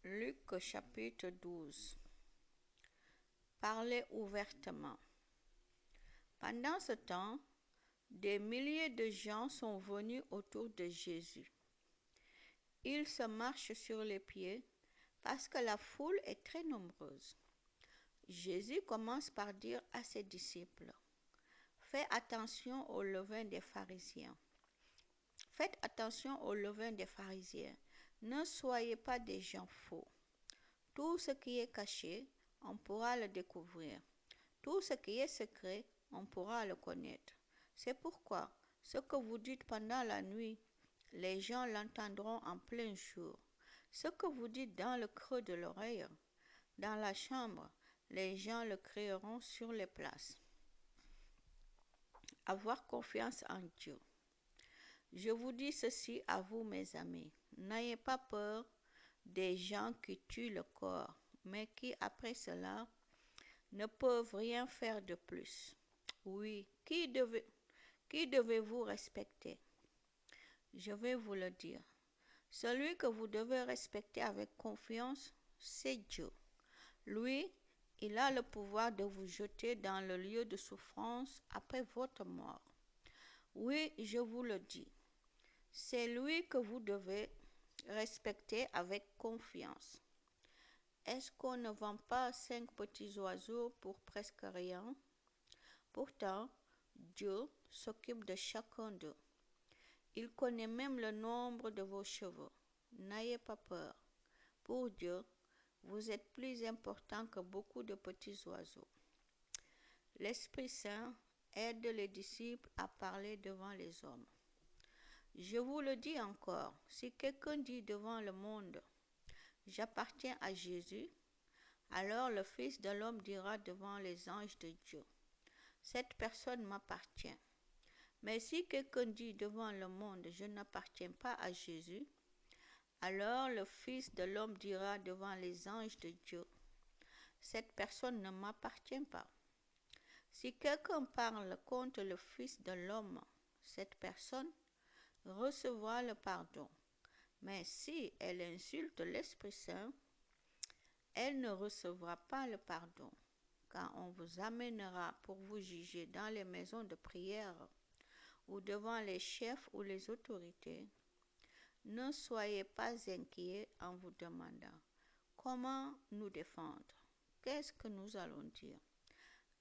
Luc chapitre 12. Parlez ouvertement. Pendant ce temps, des milliers de gens sont venus autour de Jésus. Ils se marchent sur les pieds parce que la foule est très nombreuse. Jésus commence par dire à ses disciples, Faites attention au levain des pharisiens. Faites attention au levain des pharisiens. Ne soyez pas des gens faux. Tout ce qui est caché, on pourra le découvrir. Tout ce qui est secret, on pourra le connaître. C'est pourquoi ce que vous dites pendant la nuit, les gens l'entendront en plein jour. Ce que vous dites dans le creux de l'oreille, dans la chambre, les gens le crieront sur les places. Avoir confiance en Dieu. Je vous dis ceci à vous, mes amis. N'ayez pas peur des gens qui tuent le corps, mais qui, après cela, ne peuvent rien faire de plus. Oui, qui devez-vous respecter? Je vais vous le dire. Celui que vous devez respecter avec confiance, c'est Dieu. Lui, il a le pouvoir de vous jeter dans le lieu de souffrance après votre mort. Oui, je vous le dis. C'est lui que vous devez respecter avec confiance. Est-ce qu'on ne vend pas 5 petits oiseaux pour presque rien? Pourtant, Dieu s'occupe de chacun d'eux. Il connaît même le nombre de vos cheveux. N'ayez pas peur. Pour Dieu, vous êtes plus important que beaucoup de petits oiseaux. L'Esprit Saint aide les disciples à parler devant les hommes. Je vous le dis encore, si quelqu'un dit devant le monde, J'appartiens à Jésus, alors le Fils de l'homme dira devant les anges de Dieu, Cette personne m'appartient. Mais si quelqu'un dit devant le monde, Je n'appartiens pas à Jésus, alors le Fils de l'homme dira devant les anges de Dieu, Cette personne ne m'appartient pas. Si quelqu'un parle contre le Fils de l'homme, cette personne recevra le pardon. Mais si elle insulte l'Esprit Saint, elle ne recevra pas le pardon, quand on vous amènera pour vous juger dans les maisons de prière ou devant les chefs ou les autorités. Ne soyez pas inquiets en vous demandant comment nous défendre. Qu'est-ce que nous allons dire?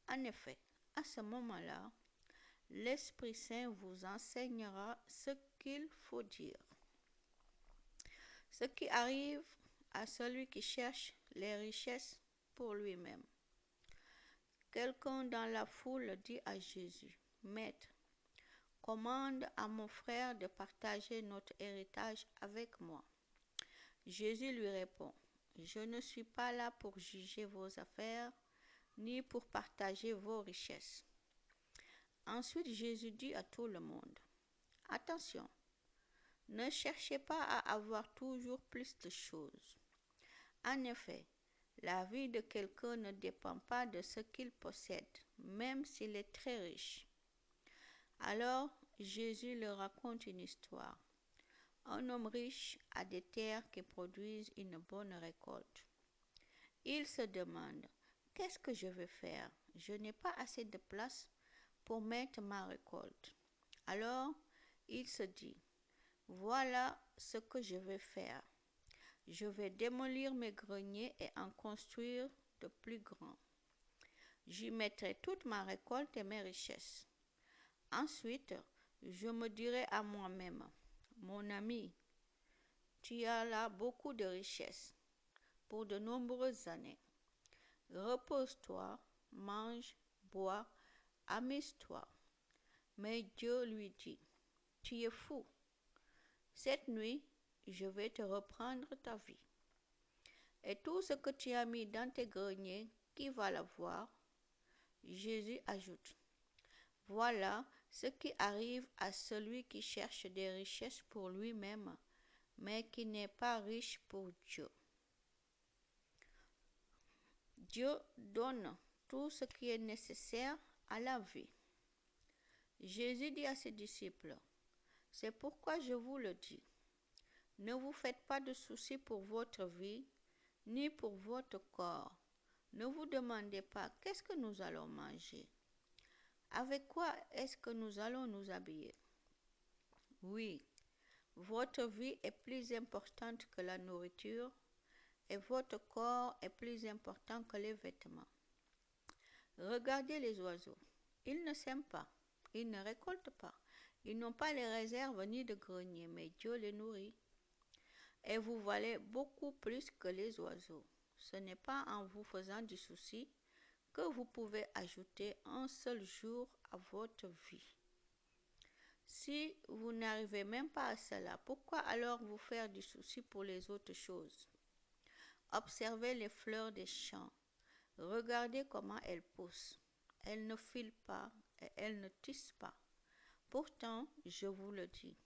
En effet, à ce moment-là, l'Esprit Saint vous enseignera ce qu'il faut dire. Ce qui arrive à celui qui cherche les richesses pour lui-même. Quelqu'un dans la foule dit à Jésus, Maître, commande à mon frère de partager notre héritage avec moi. Jésus lui répond, Je ne suis pas là pour juger vos affaires, ni pour partager vos richesses. Ensuite, Jésus dit à tout le monde, Attention, ne cherchez pas à avoir toujours plus de choses. En effet, la vie de quelqu'un ne dépend pas de ce qu'il possède, même s'il est très riche. Alors, Jésus leur raconte une histoire. Un homme riche a des terres qui produisent une bonne récolte. Il se demande, qu'est-ce que je vais faire? Je n'ai pas assez de place pour mettre ma récolte. Alors, il se dit, voilà ce que je vais faire. Je vais démolir mes greniers et en construire de plus grands. J'y mettrai toute ma récolte et mes richesses. Ensuite, je me dirai à moi-même, Mon ami, tu as là beaucoup de richesses pour de nombreuses années. Repose-toi, mange, bois, amuse-toi. Mais Dieu lui dit, Tu es fou. Cette nuit, je vais te reprendre ta vie. Et tout ce que tu as mis dans tes greniers, qui va l'avoir? Jésus ajoute, Voilà ce qui arrive à celui qui cherche des richesses pour lui-même, mais qui n'est pas riche pour Dieu. Dieu donne tout ce qui est nécessaire à la vie. Jésus dit à ses disciples, C'est pourquoi je vous le dis, ne vous faites pas de soucis pour votre vie, ni pour votre corps. Ne vous demandez pas qu'est-ce que nous allons manger. Avec quoi est-ce que nous allons nous habiller? Oui, votre vie est plus importante que la nourriture et votre corps est plus important que les vêtements. Regardez les oiseaux. Ils ne sèment pas, ils ne récoltent pas, ils n'ont pas les réserves ni de grenier, mais Dieu les nourrit. Et vous valez beaucoup plus que les oiseaux. Ce n'est pas en vous faisant du souci que vous pouvez ajouter un seul jour à votre vie. Si vous n'arrivez même pas à cela, pourquoi alors vous faire du souci pour les autres choses? Observez les fleurs des champs. Regardez comment elles poussent. Elles ne filent pas et elles ne tissent pas. Pourtant, je vous le dis,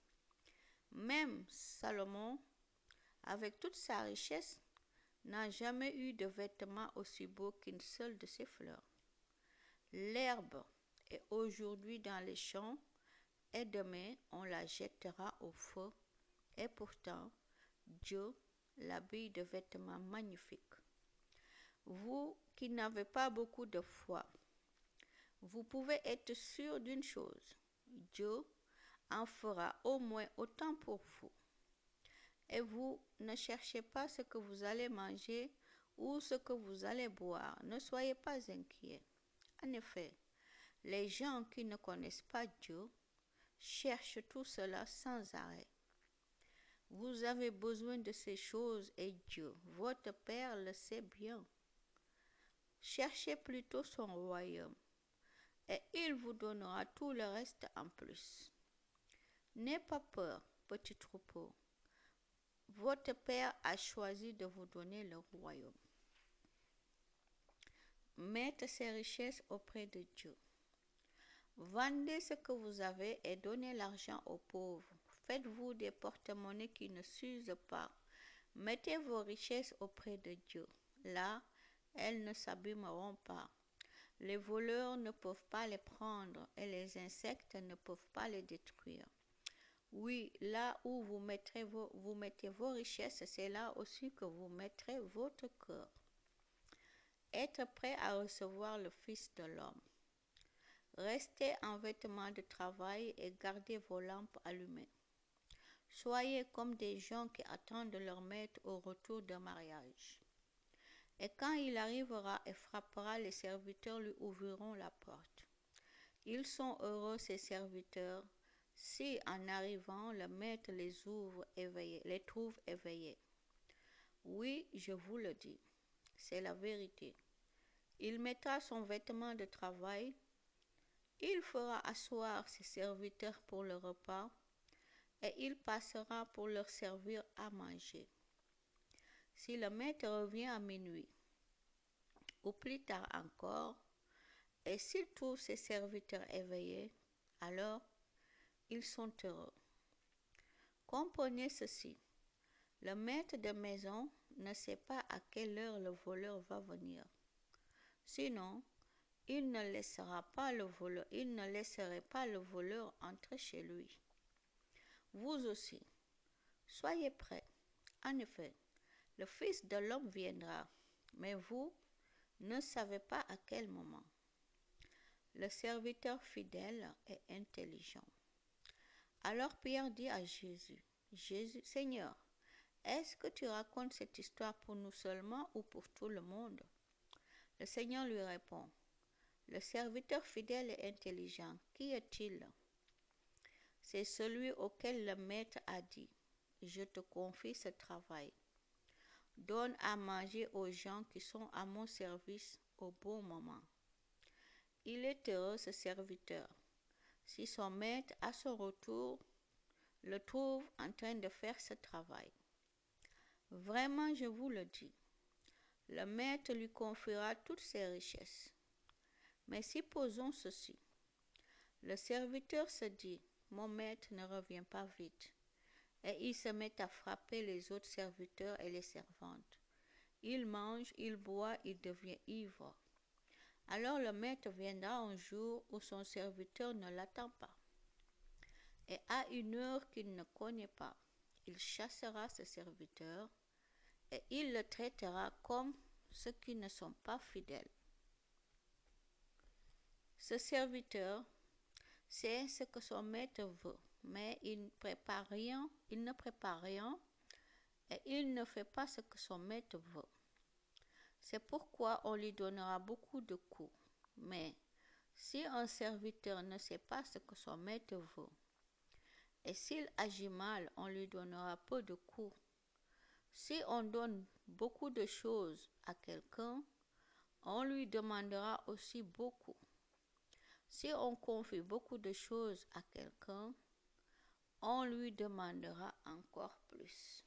même Salomon, avec toute sa richesse, n'a jamais eu de vêtement aussi beau qu'une seule de ses fleurs. L'herbe est aujourd'hui dans les champs et demain on la jettera au feu. Et pourtant, Dieu l'habille de vêtements magnifiques. Vous qui n'avez pas beaucoup de foi, vous pouvez être sûr d'une chose, Dieu en fera au moins autant pour vous. Et vous ne cherchez pas ce que vous allez manger ou ce que vous allez boire. Ne soyez pas inquiets. En effet, les gens qui ne connaissent pas Dieu cherchent tout cela sans arrêt. Vous avez besoin de ces choses et Dieu, votre Père, le sait bien. Cherchez plutôt son royaume et il vous donnera tout le reste en plus. N'ayez pas peur, petit troupeau. Votre Père a choisi de vous donner le royaume. Mettez ces richesses auprès de Dieu. Vendez ce que vous avez et donnez l'argent aux pauvres. Faites-vous des porte-monnaies qui ne s'usent pas. Mettez vos richesses auprès de Dieu. Là, elles ne s'abîmeront pas. Les voleurs ne peuvent pas les prendre et les insectes ne peuvent pas les détruire. Oui, là où vous mettez vos richesses, c'est là aussi que vous mettrez votre cœur. Être prêt à recevoir le Fils de l'homme. Restez en vêtements de travail et gardez vos lampes allumées. Soyez comme des gens qui attendent leur maître au retour d'un mariage. Et quand il arrivera et frappera, les serviteurs lui ouvriront la porte. Ils sont heureux, ces serviteurs, si en arrivant, le maître les trouve éveillés. Oui, je vous le dis, c'est la vérité. Il mettra son vêtement de travail, il fera asseoir ses serviteurs pour le repas, et il passera pour leur servir à manger. Si le maître revient à minuit, ou plus tard encore, et s'il trouve ses serviteurs éveillés, alors ils sont heureux. Comprenez ceci, le maître de maison ne sait pas à quelle heure le voleur va venir. Sinon, il ne laisserait pas le voleur entrer chez lui. Vous aussi, soyez prêts. En effet, le Fils de l'homme viendra, mais vous ne savez pas à quel moment. Le serviteur fidèle est intelligent. Alors Pierre dit à Jésus, Seigneur, est-ce que tu racontes cette histoire pour nous seulement ou pour tout le monde? Le Seigneur lui répond, le serviteur fidèle et intelligent, qui est-il? C'est celui auquel le maître a dit, je te confie ce travail. Donne à manger aux gens qui sont à mon service au bon moment. Il est heureux ce serviteur, si son maître à son retour le trouve en train de faire ce travail. Vraiment, je vous le dis, le maître lui confiera toutes ses richesses. Mais supposons ceci, le serviteur se dit, mon maître ne revient pas vite, et il se met à frapper les autres serviteurs et les servantes. Il mange, il boit, il devient ivre. Alors le maître viendra un jour où son serviteur ne l'attend pas. Et à une heure qu'il ne connaît pas, il chassera ce serviteur et il le traitera comme ceux qui ne sont pas fidèles. Ce serviteur sait ce que son maître veut, mais il ne prépare rien et il ne fait pas ce que son maître veut. C'est pourquoi on lui donnera beaucoup de coups. Mais si un serviteur ne sait pas ce que son maître veut, et s'il agit mal, on lui donnera peu de coups. Si on donne beaucoup de choses à quelqu'un, on lui demandera aussi beaucoup. Si on confie beaucoup de choses à quelqu'un, on lui demandera encore plus.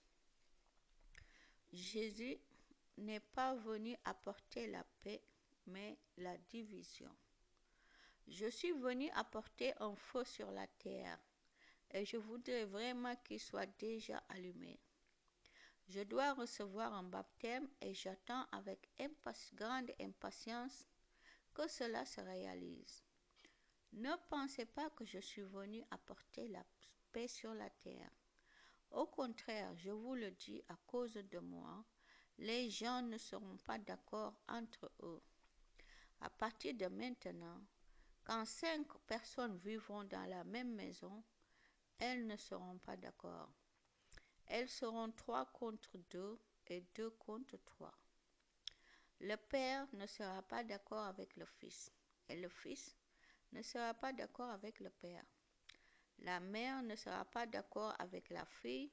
Jésus n'est pas venu apporter la paix, mais la division. Je suis venu apporter un feu sur la terre et je voudrais vraiment qu'il soit déjà allumé. Je dois recevoir un baptême et j'attends avec grande impatience que cela se réalise. Ne pensez pas que je suis venu apporter la paix sur la terre. Au contraire, je vous le dis, à cause de moi, les gens ne seront pas d'accord entre eux. À partir de maintenant, quand 5 personnes vivront dans la même maison, elles ne seront pas d'accord. Elles seront 3 contre 2 et 2 contre 3. Le Père ne sera pas d'accord avec le Fils, et le Fils ne sera pas d'accord avec le Père. La mère ne sera pas d'accord avec la fille,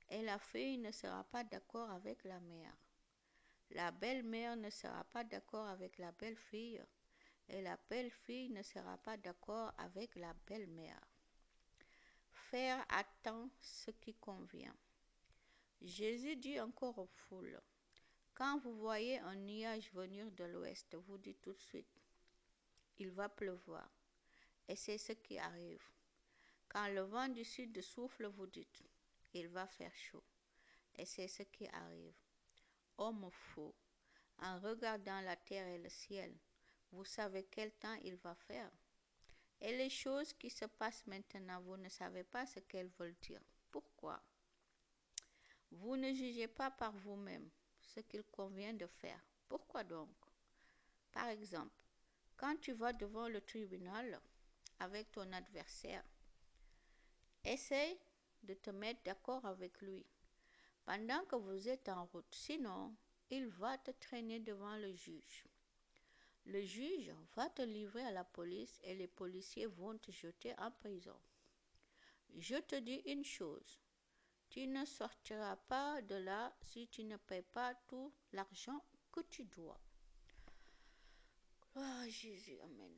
et la fille ne sera pas d'accord avec la mère. La belle-mère ne sera pas d'accord avec la belle-fille, et la belle-fille ne sera pas d'accord avec la belle-mère. Faire à temps ce qui convient. Jésus dit encore aux foules, quand vous voyez un nuage venir de l'ouest, vous dites tout de suite, il va pleuvoir. Et c'est ce qui arrive. Quand le vent du sud souffle, vous dites, il va faire chaud. Et c'est ce qui arrive. Homme fou, en regardant la terre et le ciel, vous savez quel temps il va faire. Et les choses qui se passent maintenant, vous ne savez pas ce qu'elles veulent dire. Pourquoi? Vous ne jugez pas par vous-même ce qu'il convient de faire. Pourquoi donc? Par exemple, quand tu vas devant le tribunal avec ton adversaire, essaye de te mettre d'accord avec lui pendant que vous êtes en route. Sinon, il va te traîner devant le juge. Le juge va te livrer à la police et les policiers vont te jeter en prison. Je te dis une chose, tu ne sortiras pas de là si tu ne paies pas tout l'argent que tu dois. Gloire à Jésus, amen.